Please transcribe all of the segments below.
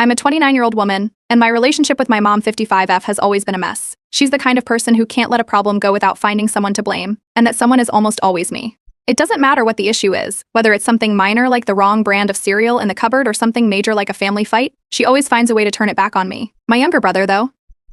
I'm a 29-year-old woman, and my relationship with my mom 55F has always been a mess. She's the kind of person who can't let a problem go without finding someone to blame, and that someone is almost always me. It doesn't matter what the issue is, whether it's something minor like the wrong brand of cereal in the cupboard or something major like a family fight, she always finds a way to turn it back on me. My younger brother, though,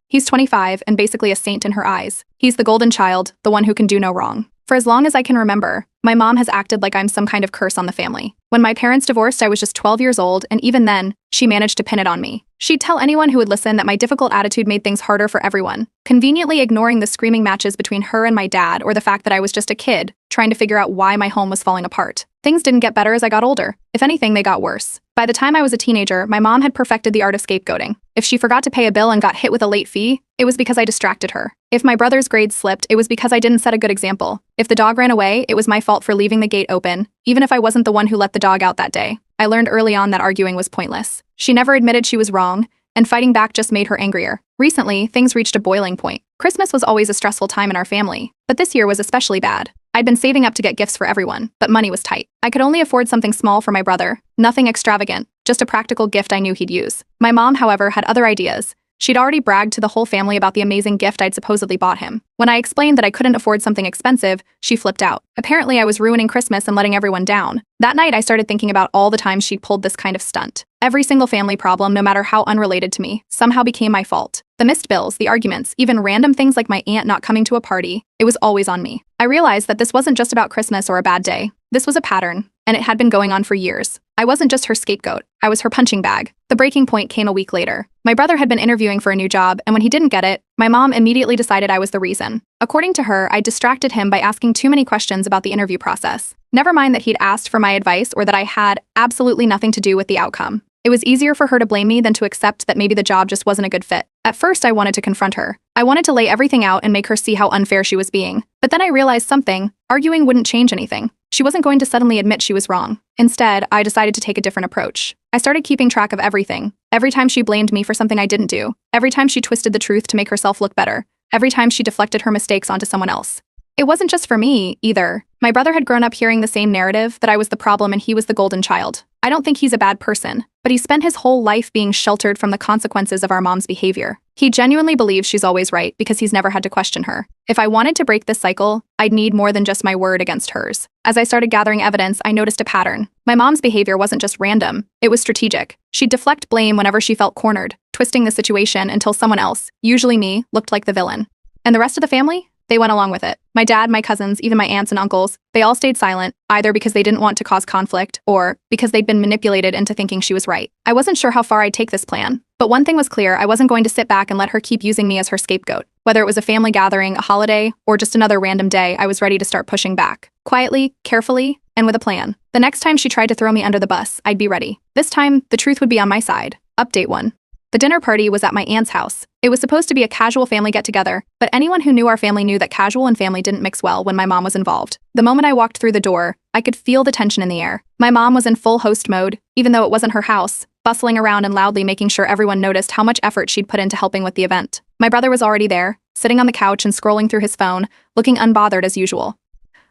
he's 25 and basically a saint in her eyes. He's the golden child, the one who can do no wrong. For as long as I can remember, my mom has acted like I'm some kind of curse on the family. When my parents divorced, I was just 12 years old, and even then, she managed to pin it on me. She'd tell anyone who would listen that my difficult attitude made things harder for everyone, conveniently ignoring the screaming matches between her and my dad or the fact that I was just a kid, trying to figure out why my home was falling apart. Things didn't get better as I got older. If anything, they got worse. By the time I was a teenager, my mom had perfected the art of scapegoating. If she forgot to pay a bill and got hit with a late fee, it was because I distracted her. If my brother's grades slipped, it was because I didn't set a good example. If the dog ran away, it was my fault for leaving the gate open, even if I wasn't the one who let the dog out that day. I learned early on that arguing was pointless. She never admitted she was wrong, and fighting back just made her angrier. Recently, things reached a boiling point. Christmas was always a stressful time in our family, but this year was especially bad. I'd been saving up to get gifts for everyone, but money was tight. I could only afford something small for my brother, nothing extravagant, just a practical gift I knew he'd use. My mom, however, had other ideas. She'd already bragged to the whole family about the amazing gift I'd supposedly bought him. When I explained that I couldn't afford something expensive, she flipped out. Apparently, I was ruining Christmas and letting everyone down. That night, I started thinking about all the times she'd pulled this kind of stunt. Every single family problem, no matter how unrelated to me, somehow became my fault. The missed bills, the arguments, even random things like my aunt not coming to a party, it was always on me. I realized that this wasn't just about Christmas or a bad day. This was a pattern, and it had been going on for years. I wasn't just her scapegoat, I was her punching bag. The breaking point came a week later. My brother had been interviewing for a new job, and when he didn't get it, my mom immediately decided I was the reason. According to her, I distracted him by asking too many questions about the interview process. Never mind that he'd asked for my advice or that I had absolutely nothing to do with the outcome. It was easier for her to blame me than to accept that maybe the job just wasn't a good fit. At first, I wanted to confront her. I wanted to lay everything out and make her see how unfair she was being. But then I realized something. Arguing wouldn't change anything. She wasn't going to suddenly admit she was wrong. Instead, I decided to take a different approach. I started keeping track of everything. Every time she blamed me for something I didn't do. Every time she twisted the truth to make herself look better. Every time she deflected her mistakes onto someone else. It wasn't just for me, either. My brother had grown up hearing the same narrative, that I was the problem and he was the golden child. I don't think he's a bad person, but he spent his whole life being sheltered from the consequences of our mom's behavior. He genuinely believes she's always right because he's never had to question her. If I wanted to break this cycle, I'd need more than just my word against hers. As I started gathering evidence, I noticed a pattern. My mom's behavior wasn't just random, it was strategic. She'd deflect blame whenever she felt cornered, twisting the situation until someone else, usually me, looked like the villain. And the rest of the family? They went along with it. My dad, my cousins, even my aunts and uncles, they all stayed silent, either because they didn't want to cause conflict or because they'd been manipulated into thinking she was right. I wasn't sure how far I'd take this plan, but one thing was clear, I wasn't going to sit back and let her keep using me as her scapegoat. Whether it was a family gathering, a holiday, or just another random day, I was ready to start pushing back. Quietly, carefully, and with a plan. The next time she tried to throw me under the bus, I'd be ready. This time, the truth would be on my side. Update 1. The dinner party was at my aunt's house. It was supposed to be a casual family get-together, but anyone who knew our family knew that casual and family didn't mix well when my mom was involved. The moment I walked through the door, I could feel the tension in the air. My mom was in full host mode, even though it wasn't her house, bustling around and loudly making sure everyone noticed how much effort she'd put into helping with the event. My brother was already there, sitting on the couch and scrolling through his phone, looking unbothered as usual.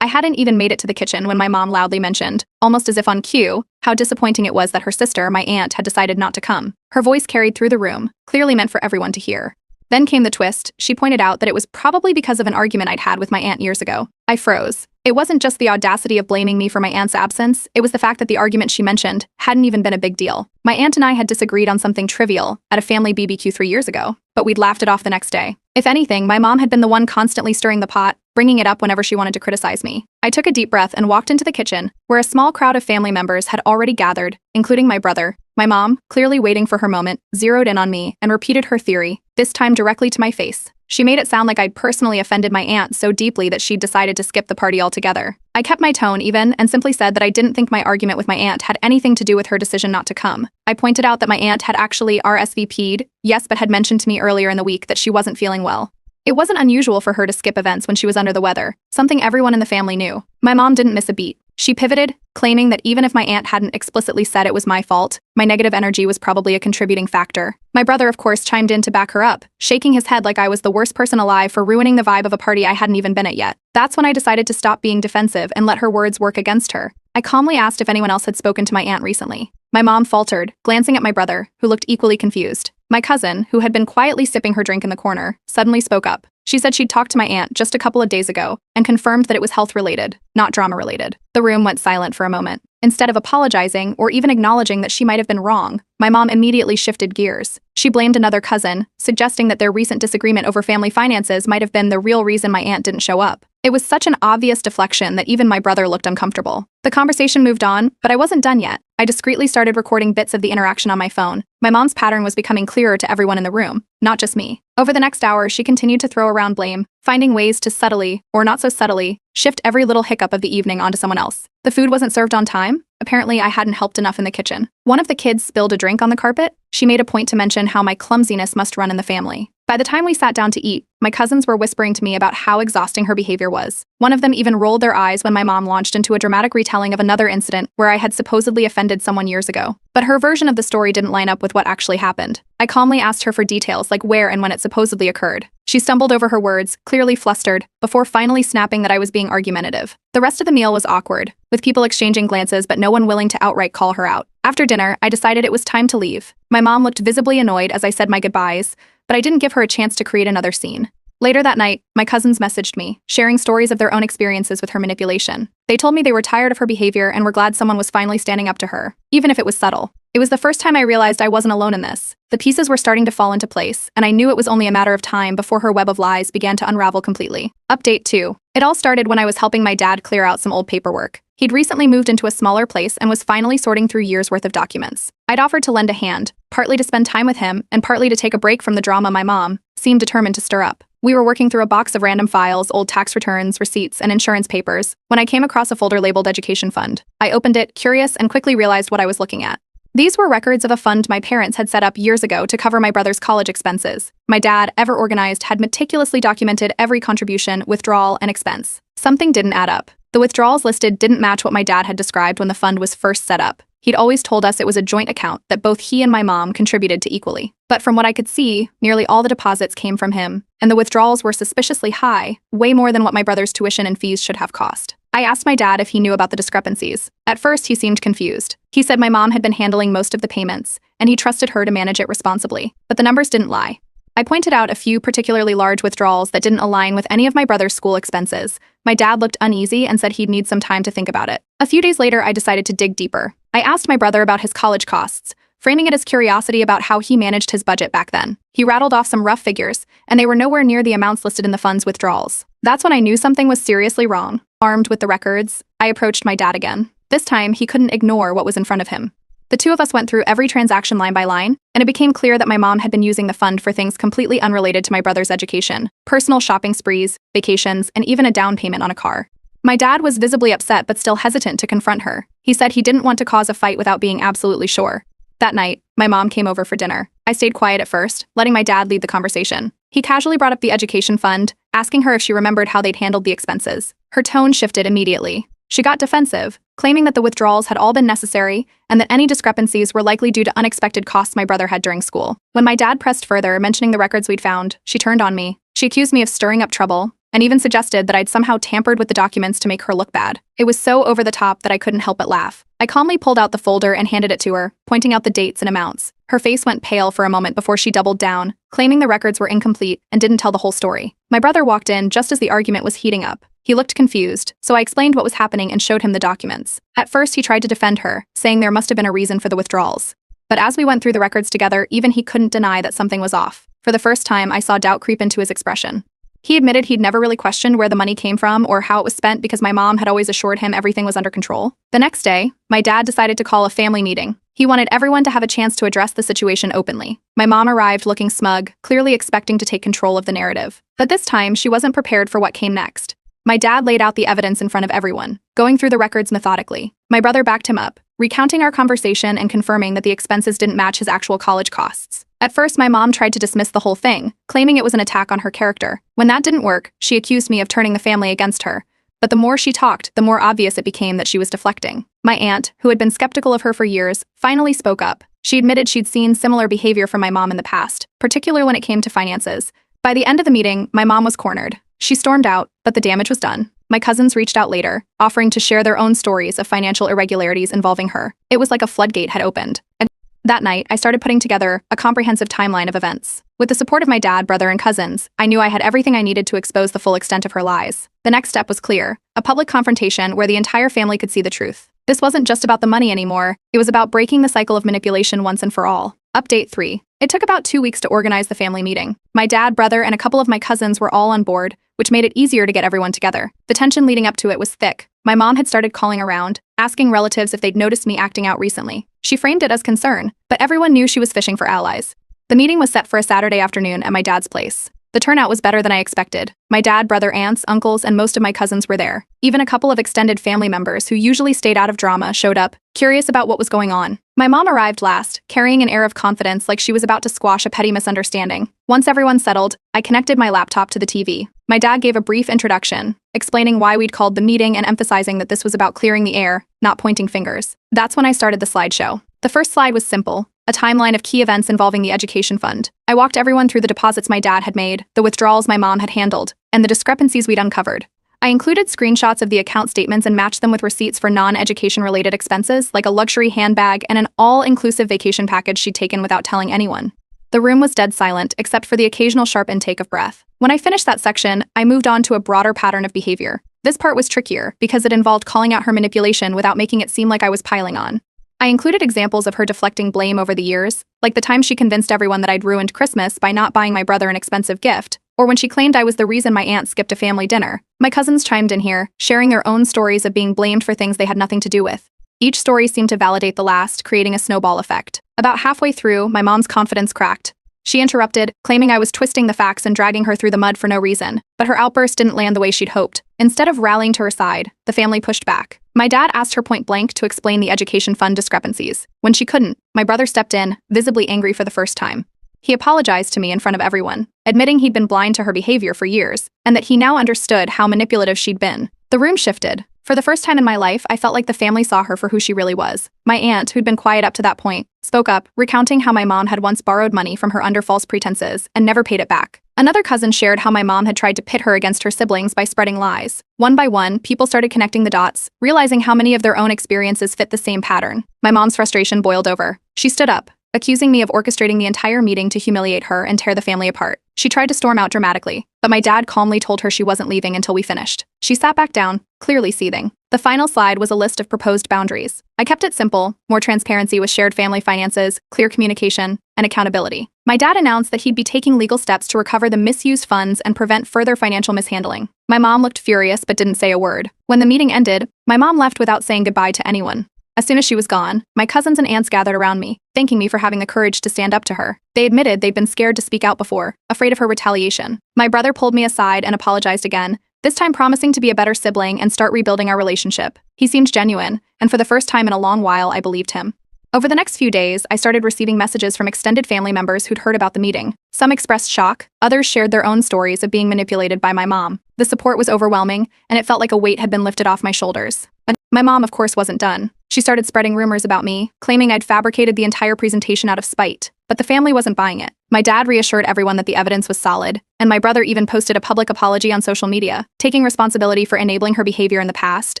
I hadn't even made it to the kitchen when my mom loudly mentioned, almost as if on cue, how disappointing it was that her sister, my aunt, had decided not to come. Her voice carried through the room, clearly meant for everyone to hear. Then came the twist. She pointed out that it was probably because of an argument I'd had with my aunt years ago. I froze. It wasn't just the audacity of blaming me for my aunt's absence, it was the fact that the argument she mentioned hadn't even been a big deal. My aunt and I had disagreed on something trivial at a family BBQ 3 years ago, but we'd laughed it off the next day. If anything, my mom had been the one constantly stirring the pot, bringing it up whenever she wanted to criticize me. I took a deep breath and walked into the kitchen, where a small crowd of family members had already gathered, including my brother. My mom, clearly waiting for her moment, zeroed in on me and repeated her theory, this time directly to my face. She made it sound like I'd personally offended my aunt so deeply that she'd decided to skip the party altogether. I kept my tone even and simply said that I didn't think my argument with my aunt had anything to do with her decision not to come. I pointed out that my aunt had actually RSVP'd, yes, but had mentioned to me earlier in the week that she wasn't feeling well. It wasn't unusual for her to skip events when she was under the weather, something everyone in the family knew. My mom didn't miss a beat. She pivoted, claiming that even if my aunt hadn't explicitly said it was my fault, my negative energy was probably a contributing factor. My brother, of course, chimed in to back her up, shaking his head like I was the worst person alive for ruining the vibe of a party I hadn't even been at yet. That's when I decided to stop being defensive and let her words work against her. I calmly asked if anyone else had spoken to my aunt recently. My mom faltered, glancing at my brother, who looked equally confused. My cousin, who had been quietly sipping her drink in the corner, suddenly spoke up. She said she'd talked to my aunt just a couple of days ago and confirmed that it was health-related, not drama-related. The room went silent for a moment. Instead of apologizing or even acknowledging that she might have been wrong, my mom immediately shifted gears. She blamed another cousin, suggesting that their recent disagreement over family finances might have been the real reason my aunt didn't show up. It was such an obvious deflection that even my brother looked uncomfortable. The conversation moved on, but I wasn't done yet. I discreetly started recording bits of the interaction on my phone. My mom's pattern was becoming clearer to everyone in the room, not just me. Over the next hour, she continued to throw around blame, finding ways to subtly, or not so subtly, shift every little hiccup of the evening onto someone else. The food wasn't served on time. Apparently, I hadn't helped enough in the kitchen. One of the kids spilled a drink on the carpet. She made a point to mention how my clumsiness must run in the family. By the time we sat down to eat, my cousins were whispering to me about how exhausting her behavior was. One of them even rolled their eyes when my mom launched into a dramatic retelling of another incident where I had supposedly offended someone years ago. But her version of the story didn't line up with what actually happened. I calmly asked her for details like where and when it supposedly occurred. She stumbled over her words, clearly flustered, before finally snapping that I was being argumentative. The rest of the meal was awkward, with people exchanging glances but no one willing to outright call her out. After dinner, I decided it was time to leave. My mom looked visibly annoyed as I said my goodbyes, but I didn't give her a chance to create another scene. Later that night, my cousins messaged me, sharing stories of their own experiences with her manipulation. They told me they were tired of her behavior and were glad someone was finally standing up to her, even if it was subtle. It was the first time I realized I wasn't alone in this. The pieces were starting to fall into place, and I knew it was only a matter of time before her web of lies began to unravel completely. Update 2. It all started when I was helping my dad clear out some old paperwork. He'd recently moved into a smaller place and was finally sorting through years' worth of documents. I'd offered to lend a hand, partly to spend time with him and partly to take a break from the drama my mom seemed determined to stir up. We were working through a box of random files, old tax returns, receipts, and insurance papers, when I came across a folder labeled Education Fund. I opened it, curious, and quickly realized what I was looking at. These were records of a fund my parents had set up years ago to cover my brother's college expenses. My dad, ever organized, had meticulously documented every contribution, withdrawal, and expense. Something didn't add up. The withdrawals listed didn't match what my dad had described when the fund was first set up. He'd always told us it was a joint account that both he and my mom contributed to equally. But from what I could see, nearly all the deposits came from him, and the withdrawals were suspiciously high, way more than what my brother's tuition and fees should have cost. I asked my dad if he knew about the discrepancies. At first, he seemed confused. He said my mom had been handling most of the payments, and he trusted her to manage it responsibly. But the numbers didn't lie. I pointed out a few particularly large withdrawals that didn't align with any of my brother's school expenses. My dad looked uneasy and said he'd need some time to think about it. A few days later, I decided to dig deeper. I asked my brother about his college costs, framing it as curiosity about how he managed his budget back then. He rattled off some rough figures, and they were nowhere near the amounts listed in the fund's withdrawals. That's when I knew something was seriously wrong. Armed with the records, I approached my dad again. This time, he couldn't ignore what was in front of him. The two of us went through every transaction line by line, and it became clear that my mom had been using the fund for things completely unrelated to my brother's education, personal shopping sprees, vacations, and even a down payment on a car. My dad was visibly upset but still hesitant to confront her. He said he didn't want to cause a fight without being absolutely sure. That night, my mom came over for dinner. I stayed quiet at first, letting my dad lead the conversation. He casually brought up the education fund, asking her if she remembered how they'd handled the expenses. Her tone shifted immediately. She got defensive, claiming that the withdrawals had all been necessary and that any discrepancies were likely due to unexpected costs my brother had during school. When my dad pressed further, mentioning the records we'd found, she turned on me. She accused me of stirring up trouble and even suggested that I'd somehow tampered with the documents to make her look bad. It was so over the top that I couldn't help but laugh. I calmly pulled out the folder and handed it to her, pointing out the dates and amounts. Her face went pale for a moment before she doubled down, claiming the records were incomplete and didn't tell the whole story. My brother walked in just as the argument was heating up. He looked confused, so I explained what was happening and showed him the documents. At first, he tried to defend her, saying there must have been a reason for the withdrawals. But as we went through the records together, even he couldn't deny that something was off. For the first time, I saw doubt creep into his expression. He admitted he'd never really questioned where the money came from or how it was spent because my mom had always assured him everything was under control. The next day, my dad decided to call a family meeting. He wanted everyone to have a chance to address the situation openly. My mom arrived looking smug, clearly expecting to take control of the narrative. But this time, she wasn't prepared for what came next. My dad laid out the evidence in front of everyone, going through the records methodically. My brother backed him up, recounting our conversation and confirming that the expenses didn't match his actual college costs. At first, my mom tried to dismiss the whole thing, claiming it was an attack on her character. When that didn't work, she accused me of turning the family against her. But the more she talked, the more obvious it became that she was deflecting. My aunt, who had been skeptical of her for years, finally spoke up. She admitted she'd seen similar behavior from my mom in the past, particularly when it came to finances. By the end of the meeting, my mom was cornered. She stormed out, but the damage was done. my cousins reached out later, offering to share their own stories of financial irregularities involving her. It was like a floodgate had opened. And that night, I started putting together a comprehensive timeline of events. With the support of my dad, brother, and cousins, I knew I had everything I needed to expose the full extent of her lies. The next step was clear: a public confrontation where the entire family could see the truth. This wasn't just about the money anymore, it was about breaking the cycle of manipulation once and for all. Update 3. It took about 2 weeks to organize the family meeting. My dad, brother, and a couple of my cousins were all on board, which made it easier to get everyone together. The tension leading up to it was thick. My mom had started calling around, asking relatives if they'd noticed me acting out recently. She framed it as concern, but everyone knew she was fishing for allies. The meeting was set for a Saturday afternoon at my dad's place. The turnout was better than I expected. My dad, brother, aunts, uncles, and most of my cousins were there. Even a couple of extended family members who usually stayed out of drama showed up, curious about what was going on. My mom arrived last, carrying an air of confidence like she was about to squash a petty misunderstanding. Once everyone settled, I connected my laptop to the TV. My dad gave a brief introduction, explaining why we'd called the meeting and emphasizing that this was about clearing the air, not pointing fingers. That's when I started the slideshow. The first slide was simple: a timeline of key events involving the education fund. I walked everyone through the deposits my dad had made, the withdrawals my mom had handled, and the discrepancies we'd uncovered. I included screenshots of the account statements and matched them with receipts for non-education related expenses, like a luxury handbag and an all-inclusive vacation package she'd taken without telling anyone. The room was dead silent, except for the occasional sharp intake of breath. When I finished that section, I moved on to a broader pattern of behavior. This part was trickier, because it involved calling out her manipulation without making it seem like I was piling on. I included examples of her deflecting blame over the years, like the time she convinced everyone that I'd ruined Christmas by not buying my brother an expensive gift, or when she claimed I was the reason my aunt skipped a family dinner. My cousins chimed in here, sharing their own stories of being blamed for things they had nothing to do with. Each story seemed to validate the last, creating a snowball effect. About halfway through, my mom's confidence cracked. She interrupted, claiming I was twisting the facts and dragging her through the mud for no reason. But her outburst didn't land the way she'd hoped. Instead of rallying to her side, the family pushed back. My dad asked her point blank to explain the education fund discrepancies. When she couldn't, my brother stepped in, visibly angry for the first time. He apologized to me in front of everyone, admitting he'd been blind to her behavior for years, and that he now understood how manipulative she'd been. The room shifted. For the first time in my life, I felt like the family saw her for who she really was. My aunt, who'd been quiet up to that point, spoke up, recounting how my mom had once borrowed money from her under false pretenses and never paid it back. Another cousin shared how my mom had tried to pit her against her siblings by spreading lies. One by one, people started connecting the dots, realizing how many of their own experiences fit the same pattern. My mom's frustration boiled over. She stood up, accusing me of orchestrating the entire meeting to humiliate her and tear the family apart. She tried to storm out dramatically, but my dad calmly told her she wasn't leaving until we finished. She sat back down, clearly seething. The final slide was a list of proposed boundaries. I kept it simple: more transparency with shared family finances, clear communication, and accountability. My dad announced that he'd be taking legal steps to recover the misused funds and prevent further financial mishandling. My mom looked furious but didn't say a word. When the meeting ended, my mom left without saying goodbye to anyone. As soon as she was gone, my cousins and aunts gathered around me, thanking me for having the courage to stand up to her. They admitted they'd been scared to speak out before, afraid of her retaliation. My brother pulled me aside and apologized again, this time promising to be a better sibling and start rebuilding our relationship. He seemed genuine, and for the first time in a long while, I believed him. Over the next few days, I started receiving messages from extended family members who'd heard about the meeting. Some expressed shock, others shared their own stories of being manipulated by my mom. The support was overwhelming, and it felt like a weight had been lifted off my shoulders. But my mom, of course, wasn't done. She started spreading rumors about me, claiming I'd fabricated the entire presentation out of spite. But the family wasn't buying it. My dad reassured everyone that the evidence was solid, and my brother even posted a public apology on social media, taking responsibility for enabling her behavior in the past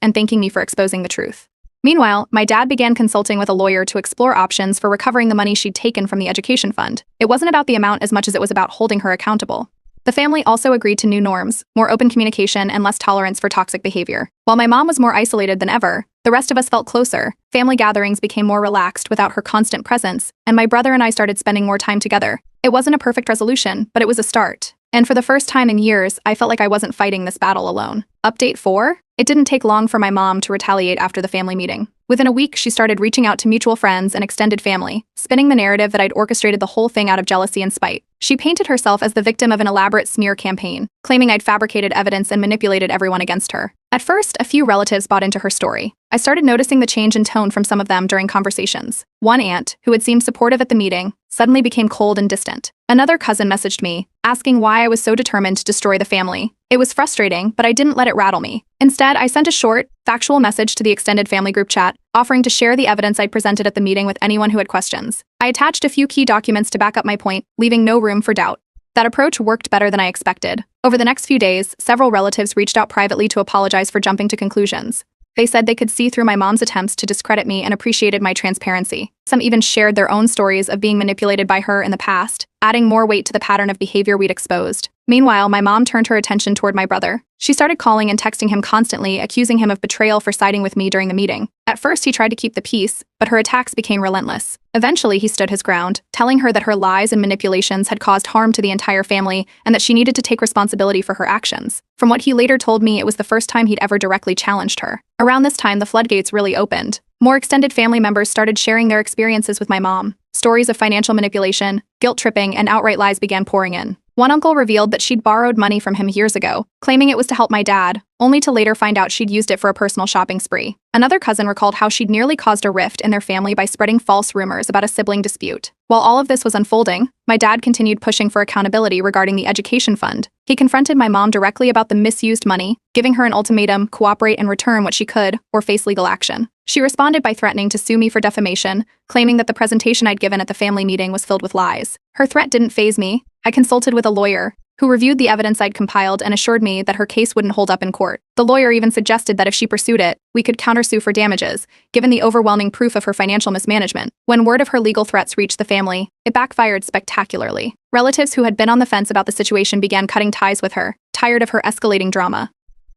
and thanking me for exposing the truth. Meanwhile, my dad began consulting with a lawyer to explore options for recovering the money she'd taken from the education fund. It wasn't about the amount as much as it was about holding her accountable. The family also agreed to new norms, more open communication, and less tolerance for toxic behavior. While my mom was more isolated than ever, the rest of us felt closer. Family gatherings became more relaxed without her constant presence, and my brother and I started spending more time together. It wasn't a perfect resolution, but it was a start. And for the first time in years, I felt like I wasn't fighting this battle alone. Update 4? It didn't take long for my mom to retaliate after the family meeting. Within a week, she started reaching out to mutual friends and extended family, spinning the narrative that I'd orchestrated the whole thing out of jealousy and spite. She painted herself as the victim of an elaborate smear campaign, claiming I'd fabricated evidence and manipulated everyone against her. At first, a few relatives bought into her story. I started noticing the change in tone from some of them during conversations. One aunt, who had seemed supportive at the meeting, suddenly became cold and distant. Another cousin messaged me, asking why I was so determined to destroy the family. It was frustrating, but I didn't let it rattle me. Instead, I sent a short, factual message to the extended family group chat, offering to share the evidence I'd presented at the meeting with anyone who had questions. I attached a few key documents to back up my point, leaving no room for doubt. That approach worked better than I expected. Over the next few days, several relatives reached out privately to apologize for jumping to conclusions. They said they could see through my mom's attempts to discredit me and appreciated my transparency. Some even shared their own stories of being manipulated by her in the past, adding more weight to the pattern of behavior we'd exposed. Meanwhile, my mom turned her attention toward my brother. She started calling and texting him constantly, accusing him of betrayal for siding with me during the meeting. At first, he tried to keep the peace, but her attacks became relentless. Eventually, he stood his ground, telling her that her lies and manipulations had caused harm to the entire family and that she needed to take responsibility for her actions. From what he later told me, it was the first time he'd ever directly challenged her. Around this time, the floodgates really opened. More extended family members started sharing their experiences with my mom. Stories of financial manipulation, guilt tripping, and outright lies began pouring in. One uncle revealed that she'd borrowed money from him years ago, claiming it was to help my dad, only to later find out she'd used it for a personal shopping spree. Another cousin recalled how she'd nearly caused a rift in their family by spreading false rumors about a sibling dispute. While all of this was unfolding, my dad continued pushing for accountability regarding the education fund. He confronted my mom directly about the misused money, giving her an ultimatum: cooperate and return what she could, or face legal action. She responded by threatening to sue me for defamation, claiming that the presentation I'd given at the family meeting was filled with lies. Her threat didn't faze me. I consulted with a lawyer, who reviewed the evidence I'd compiled and assured me that her case wouldn't hold up in court. The lawyer even suggested that if she pursued it, we could countersue for damages, given the overwhelming proof of her financial mismanagement. When word of her legal threats reached the family, it backfired spectacularly. Relatives who had been on the fence about the situation began cutting ties with her, tired of her escalating drama.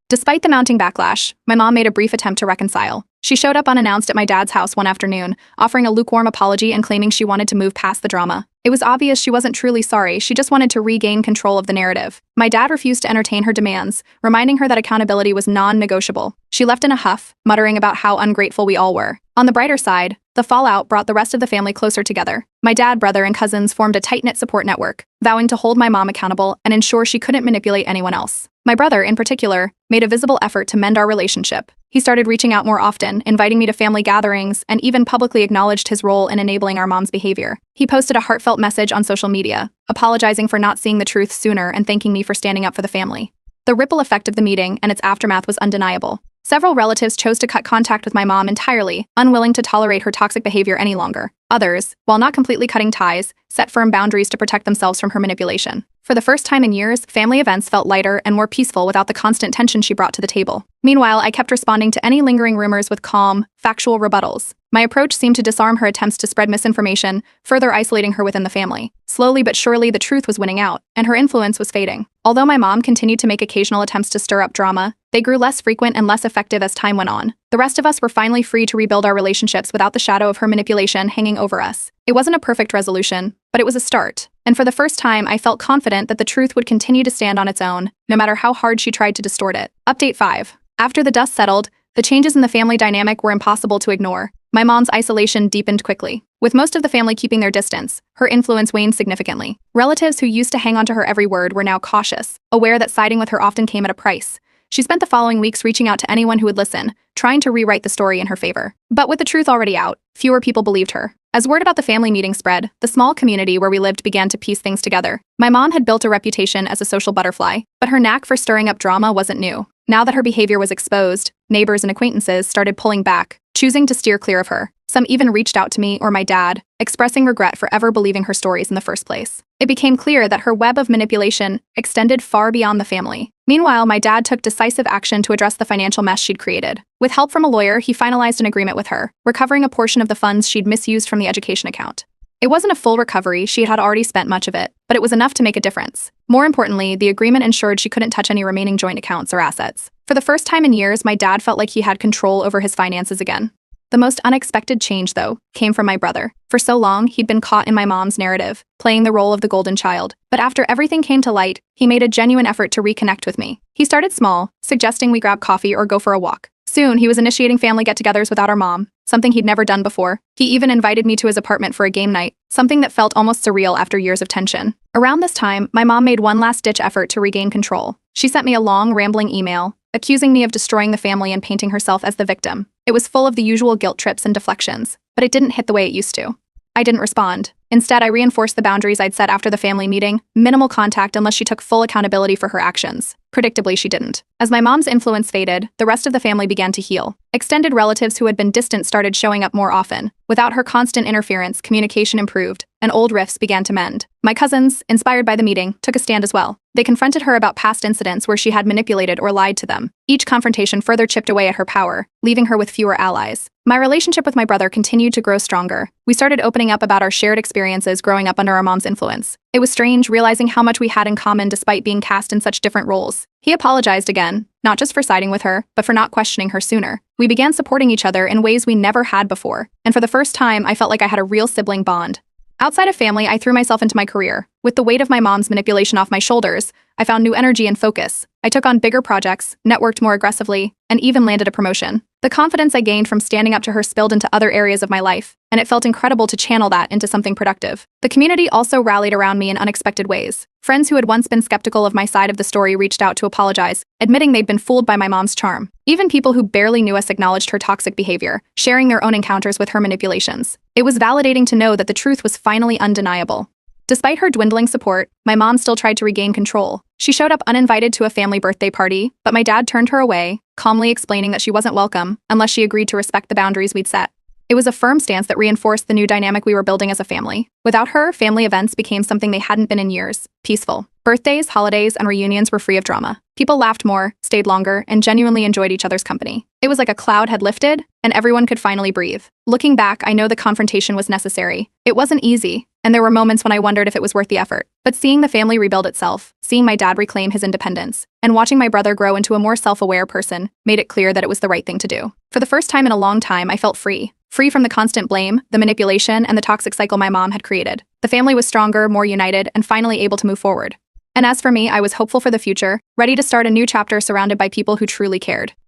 Despite the mounting backlash, my mom made a brief attempt to reconcile. She showed up unannounced at my dad's house one afternoon, offering a lukewarm apology and claiming she wanted to move past the drama. It was obvious she wasn't truly sorry, she just wanted to regain control of the narrative. My dad refused to entertain her demands, reminding her that accountability was non-negotiable. She left in a huff, muttering about how ungrateful we all were. On the brighter side, the fallout brought the rest of the family closer together. My dad, brother, and cousins formed a tight-knit support network, vowing to hold my mom accountable and ensure she couldn't manipulate anyone else. My brother, in particular, made a visible effort to mend our relationship. He started reaching out more often, inviting me to family gatherings, and even publicly acknowledged his role in enabling our mom's behavior. He posted a heartfelt message on social media, apologizing for not seeing the truth sooner and thanking me for standing up for the family. The ripple effect of the meeting and its aftermath was undeniable. Several relatives chose to cut contact with my mom entirely, unwilling to tolerate her toxic behavior any longer. Others, while not completely cutting ties, set firm boundaries to protect themselves from her manipulation. For the first time in years, family events felt lighter and more peaceful without the constant tension she brought to the table. Meanwhile, I kept responding to any lingering rumors with calm, factual rebuttals. My approach seemed to disarm her attempts to spread misinformation, further isolating her within the family. Slowly but surely, the truth was winning out, and her influence was fading. Although my mom continued to make occasional attempts to stir up drama, they grew less frequent and less effective as time went on. The rest of us were finally free to rebuild our relationships without the shadow of her manipulation hanging over us. It wasn't a perfect resolution, but it was a start. And for the first time, I felt confident that the truth would continue to stand on its own, no matter how hard she tried to distort it. Update 5. After the dust settled, the changes in the family dynamic were impossible to ignore. My mom's isolation deepened quickly. With most of the family keeping their distance, her influence waned significantly. Relatives who used to hang on to her every word were now cautious, aware that siding with her often came at a price. She spent the following weeks reaching out to anyone who would listen, trying to rewrite the story in her favor. But with the truth already out, fewer people believed her. As word about the family meeting spread, the small community where we lived began to piece things together. My mom had built a reputation as a social butterfly, but her knack for stirring up drama wasn't new. Now that her behavior was exposed, neighbors and acquaintances started pulling back, choosing to steer clear of her. Some even reached out to me or my dad, expressing regret for ever believing her stories in the first place. It became clear that her web of manipulation extended far beyond the family. Meanwhile, my dad took decisive action to address the financial mess she'd created. With help from a lawyer, he finalized an agreement with her, recovering a portion of the funds she'd misused from the education account. It wasn't a full recovery, she had already spent much of it, but it was enough to make a difference. More importantly, the agreement ensured she couldn't touch any remaining joint accounts or assets. For the first time in years, my dad felt like he had control over his finances again. The most unexpected change, though, came from my brother. For so long, he'd been caught in my mom's narrative, playing the role of the golden child. But after everything came to light, he made a genuine effort to reconnect with me. He started small, suggesting we grab coffee or go for a walk. Soon, he was initiating family get-togethers without our mom, something he'd never done before. He even invited me to his apartment for a game night, something that felt almost surreal after years of tension. Around this time, my mom made one last-ditch effort to regain control. She sent me a long, rambling email, accusing me of destroying the family and painting herself as the victim. It was full of the usual guilt trips and deflections, but it didn't hit the way it used to. I didn't respond. Instead, I reinforced the boundaries I'd set after the family meeting: minimal contact unless she took full accountability for her actions. Predictably, she didn't. As my mom's influence faded, the rest of the family began to heal. Extended relatives who had been distant started showing up more often. Without her constant interference, communication improved, and old rifts began to mend. My cousins, inspired by the meeting, took a stand as well. They confronted her about past incidents where she had manipulated or lied to them. Each confrontation further chipped away at her power, leaving her with fewer allies. My relationship with my brother continued to grow stronger. We started opening up about our shared experiences growing up under our mom's influence. It was strange realizing how much we had in common despite being cast in such different roles. He apologized again, not just for siding with her, but for not questioning her sooner. We began supporting each other in ways we never had before, and for the first time, I felt like I had a real sibling bond. Outside of family, I threw myself into my career. With the weight of my mom's manipulation off my shoulders, I found new energy and focus. I took on bigger projects, networked more aggressively, and even landed a promotion. The confidence I gained from standing up to her spilled into other areas of my life, and it felt incredible to channel that into something productive. The community also rallied around me in unexpected ways. Friends who had once been skeptical of my side of the story reached out to apologize, admitting they'd been fooled by my mom's charm. Even people who barely knew us acknowledged her toxic behavior, sharing their own encounters with her manipulations. It was validating to know that the truth was finally undeniable. Despite her dwindling support, my mom still tried to regain control. She showed up uninvited to a family birthday party, but my dad turned her away, calmly explaining that she wasn't welcome unless she agreed to respect the boundaries we'd set. It was a firm stance that reinforced the new dynamic we were building as a family. Without her, family events became something they hadn't been in years: peaceful. Birthdays, holidays, and reunions were free of drama. People laughed more, stayed longer, and genuinely enjoyed each other's company. It was like a cloud had lifted, and everyone could finally breathe. Looking back, I know the confrontation was necessary. It wasn't easy, and there were moments when I wondered if it was worth the effort. But seeing the family rebuild itself, seeing my dad reclaim his independence, and watching my brother grow into a more self-aware person made it clear that it was the right thing to do. For the first time in a long time, I felt free. Free from the constant blame, the manipulation, and the toxic cycle my mom had created. The family was stronger, more united, and finally able to move forward. And as for me, I was hopeful for the future, ready to start a new chapter surrounded by people who truly cared.